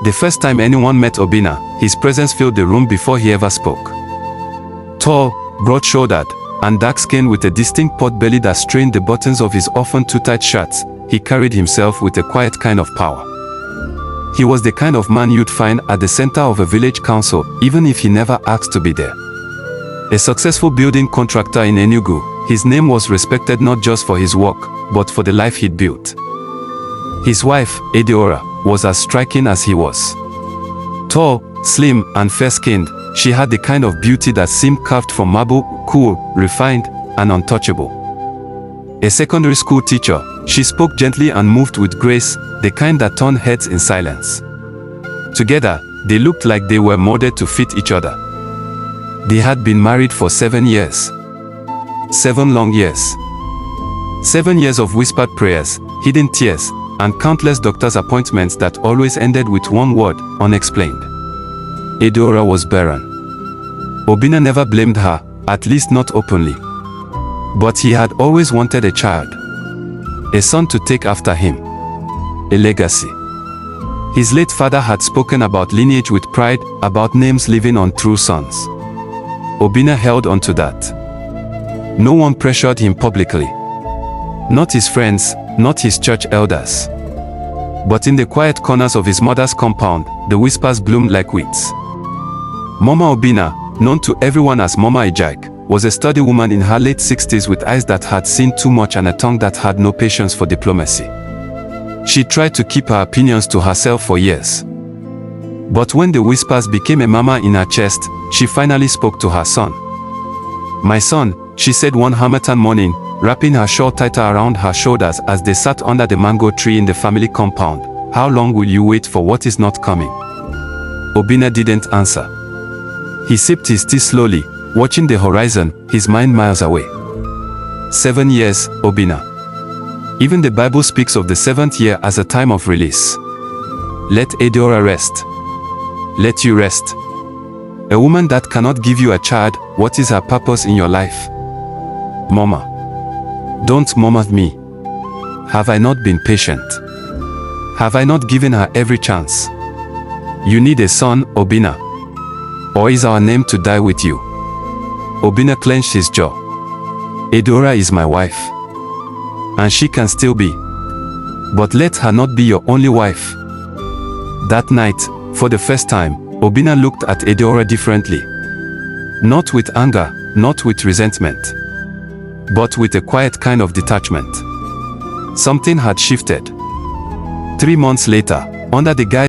The first time anyone met Obinna, his presence filled the room before he ever spoke. Tall, broad-shouldered, and dark-skinned with a distinct pot belly that strained the buttons of his often too-tight shirts, he carried himself with a quiet kind of power. He was the kind of man you'd find at the center of a village council, even if he never asked to be there. A successful building contractor in Enugu, his name was respected not just for his work, but for the life he'd built. His wife, Ediora, was as striking as he was. Tall, slim, and fair-skinned, she had the kind of beauty that seemed carved from marble, cool, refined, and untouchable. A secondary school teacher, she spoke gently and moved with grace, the kind that turned heads in silence. Together, they looked like they were molded to fit each other. They had been married for 7 years. 7 long years. 7 years of whispered prayers, hidden tears, and countless doctor's appointments that always ended with one word, unexplained. Ediora was barren. Obinna never blamed her, at least not openly. But he had always wanted a child. A son to take after him. A legacy. His late father had spoken about lineage with pride, about names living on through sons. Obinna held on to that. No one pressured him publicly. Not his friends, not his church elders. But in the quiet corners of his mother's compound, the whispers bloomed like weeds. Mama Obinna, known to everyone as Mama Ejike, was a sturdy woman in her late 60s with eyes that had seen too much and a tongue that had no patience for diplomacy. She tried to keep her opinions to herself for years. But when the whispers became a murmur in her chest, she finally spoke to her son. "My son," she said one Harmattan morning, wrapping her shawl tighter around her shoulders as they sat under the mango tree in the family compound, "how long will you wait for what is not coming?" Obinna didn't answer. He sipped his tea slowly, watching the horizon, his mind miles away. 7 years, Obinna. Even the Bible speaks of the 7th year as a time of release. Let Ediora rest. Let you rest. A woman that cannot give you a child, what is her purpose in your life? Mama. Don't mama me. Have I not been patient? Have I not given her every chance? You need a son, Obinna. Or is our name to die with you? Obinna clenched his jaw. Ediora is my wife. And she can still be. But let her not be your only wife. That night, for the first time, Obinna looked at Ediora differently. Not with anger, not with resentment. But with a quiet kind of detachment. Something had shifted. 3 months later, under the guidance